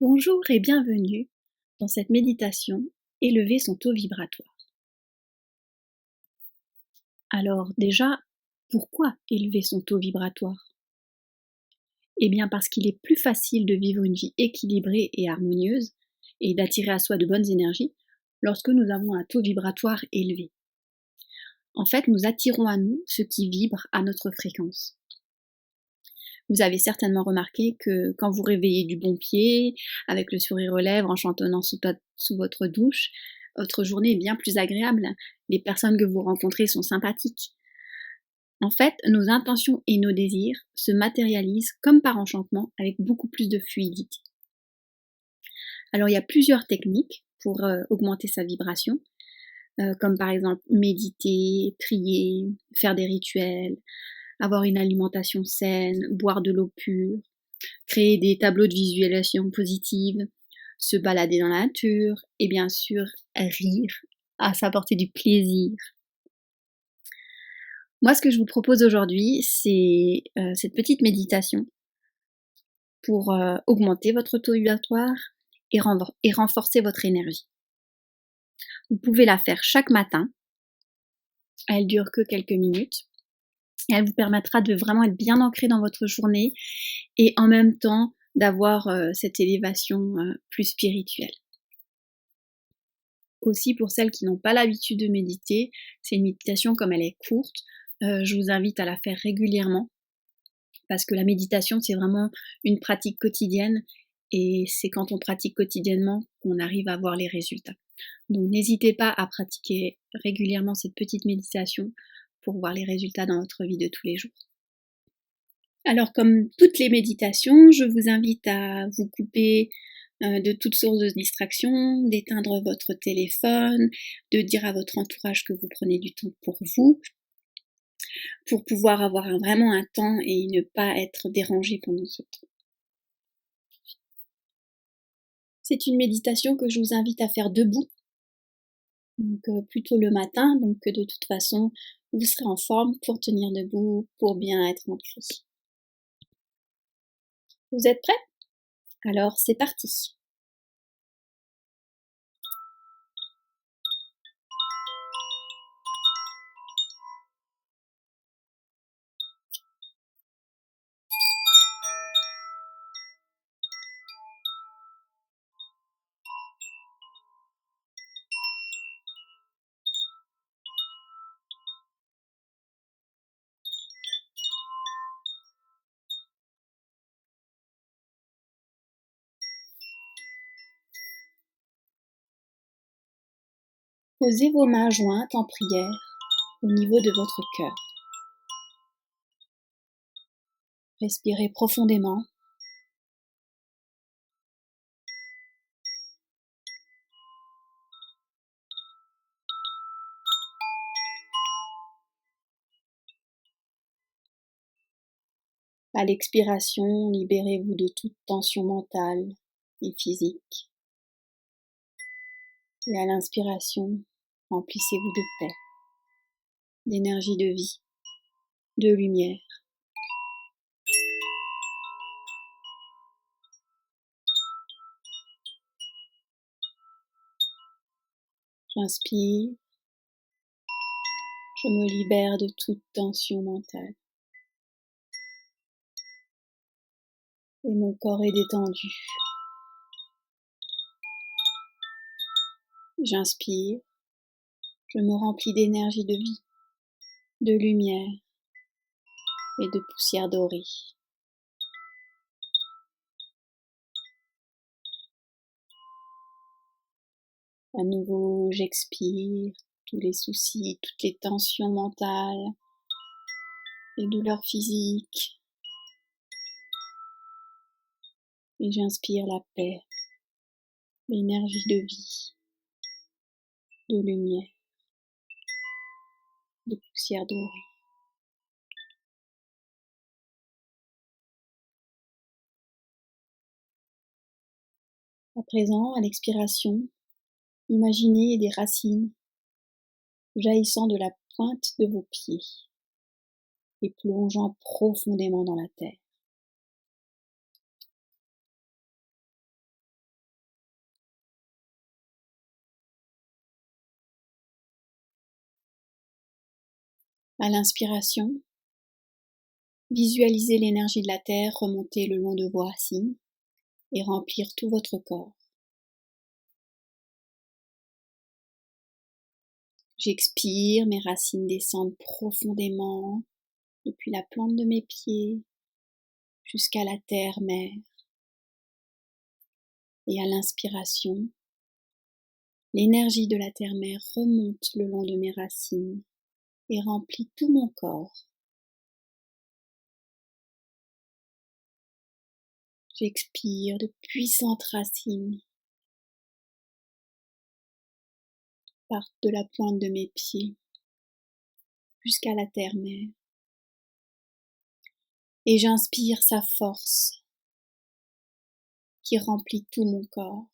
Bonjour et bienvenue dans cette méditation Élever son taux vibratoire. Alors déjà, pourquoi élever son taux vibratoire? Eh bien parce qu'il est plus facile de vivre une vie équilibrée et harmonieuse et d'attirer à soi de bonnes énergies lorsque nous avons un taux vibratoire élevé. En fait, nous attirons à nous ce qui vibre à notre fréquence. Vous avez certainement remarqué que quand vous réveillez du bon pied, avec le sourire aux lèvres, en chantonnant sous votre douche, votre journée est bien plus agréable. Les personnes que vous rencontrez sont sympathiques. En fait, nos intentions et nos désirs se matérialisent comme par enchantement avec beaucoup plus de fluidité. Alors il y a plusieurs techniques pour augmenter sa vibration, comme par exemple méditer, prier, faire des rituels, avoir une alimentation saine, boire de l'eau pure, créer des tableaux de visualisation positive, se balader dans la nature et bien sûr rire, à s'apporter du plaisir. Moi, ce que je vous propose aujourd'hui, c'est cette petite méditation pour augmenter votre taux vibratoire et renforcer votre énergie. Vous pouvez la faire chaque matin. Elle dure que quelques minutes. Et elle vous permettra de vraiment être bien ancré dans votre journée et en même temps d'avoir cette élévation plus spirituelle. Aussi pour celles qui n'ont pas l'habitude de méditer, c'est une méditation comme elle est courte, je vous invite à la faire régulièrement parce que la méditation c'est vraiment une pratique quotidienne et c'est quand on pratique quotidiennement qu'on arrive à voir les résultats. Donc n'hésitez pas à pratiquer régulièrement cette petite méditation pour voir les résultats dans votre vie de tous les jours. Alors comme toutes les méditations, je vous invite à vous couper de toutes sources de distraction, d'éteindre votre téléphone, de dire à votre entourage que vous prenez du temps pour vous, pour pouvoir avoir vraiment un temps et ne pas être dérangé pendant ce temps. C'est une méditation que je vous invite à faire debout, donc plutôt le matin, donc que de toute façon vous serez en forme pour tenir debout, pour bien être ancré. Vous êtes prêts? Alors c'est parti. Posez vos mains jointes en prière au niveau de votre cœur. Respirez profondément. À l'expiration, libérez-vous de toute tension mentale et physique. Et à l'inspiration, remplissez-vous de paix, d'énergie de vie, de lumière. J'inspire, je me libère de toute tension mentale. Et mon corps est détendu. J'inspire, je me remplis d'énergie de vie, de lumière et de poussière dorée. À nouveau, j'expire tous les soucis, toutes les tensions mentales, les douleurs physiques. Et j'inspire la paix, l'énergie de vie, de lumière, de poussière dorée. À présent, à l'expiration, imaginez des racines jaillissant de la pointe de vos pieds et plongeant profondément dans la terre. À l'inspiration, visualisez l'énergie de la Terre remonter le long de vos racines et remplir tout votre corps. J'expire, mes racines descendent profondément depuis la plante de mes pieds jusqu'à la terre-mère. Et à l'inspiration, l'énergie de la terre-mère remonte le long de mes racines et remplit tout mon corps. J'expire, de puissantes racines partent de la pointe de mes pieds jusqu'à la terre-mère. Et j'inspire sa force qui remplit tout mon corps.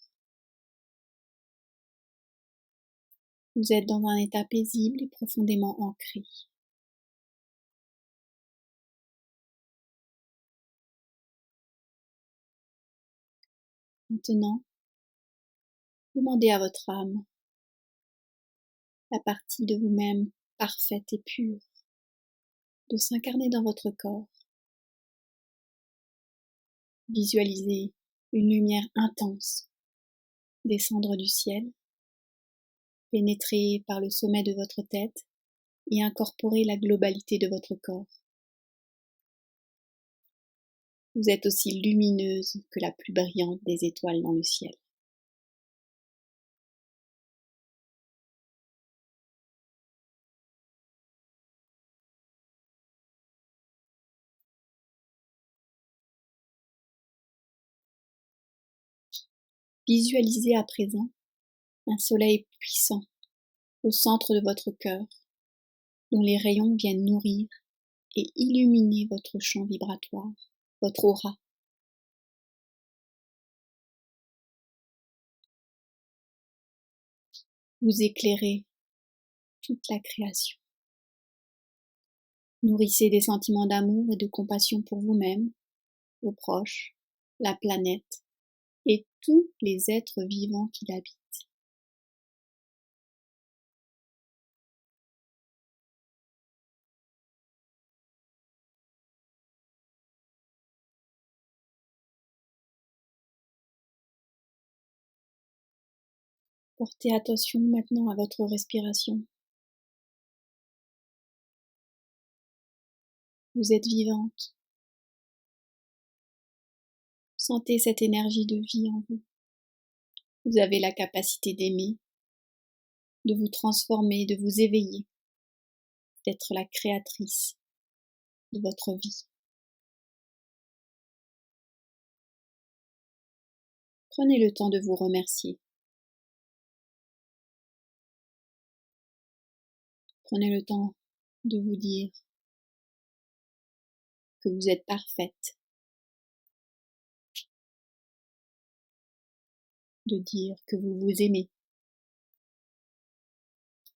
Vous êtes dans un état paisible et profondément ancré. Maintenant, demandez à votre âme, la partie de vous-même parfaite et pure, de s'incarner dans votre corps. Visualisez une lumière intense descendre du ciel, pénétrer par le sommet de votre tête et incorporer la globalité de votre corps. Vous êtes aussi lumineuse que la plus brillante des étoiles dans le ciel. Visualisez à présent un soleil puissant au centre de votre cœur, dont les rayons viennent nourrir et illuminer votre champ vibratoire, votre aura. Vous éclairez toute la création. Nourrissez des sentiments d'amour et de compassion pour vous-même, vos proches, la planète et tous les êtres vivants qui l'habitent. Portez attention maintenant à votre respiration. Vous êtes vivante. Sentez cette énergie de vie en vous. Vous avez la capacité d'aimer, de vous transformer, de vous éveiller, d'être la créatrice de votre vie. Prenez le temps de vous remercier. Prenez le temps de vous dire que vous êtes parfaite, de dire que vous vous aimez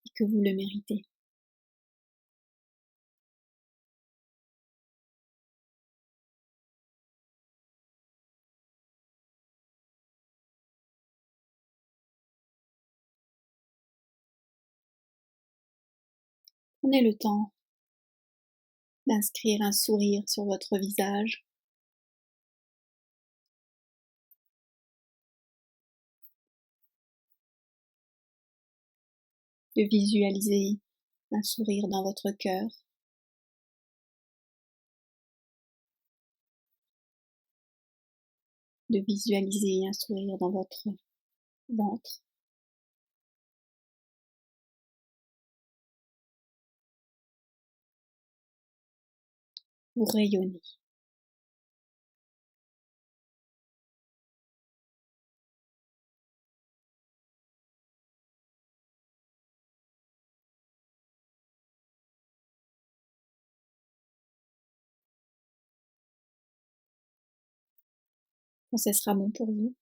et que vous le méritez. Prenez le temps d'inscrire un sourire sur votre visage. De visualiser un sourire dans votre cœur. De visualiser un sourire dans votre ventre. Vous rayonnez. Quand ce sera bon pour vous,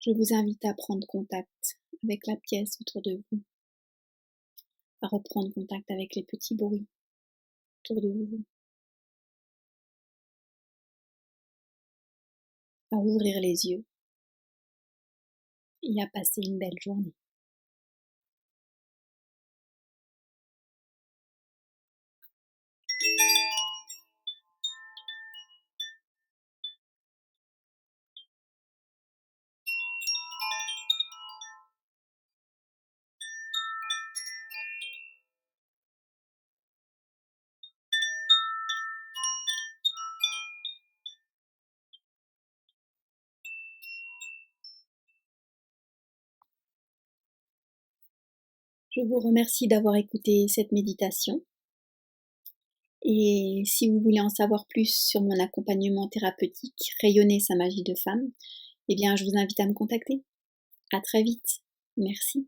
je vous invite à prendre contact avec la pièce autour de vous, à reprendre contact avec les petits bruits autour de vous, à ouvrir les yeux et à passer une belle journée. Je vous remercie d'avoir écouté cette méditation et si vous voulez en savoir plus sur mon accompagnement thérapeutique Rayonner sa magie de femme, eh bien je vous invite à me contacter. À très vite. Merci.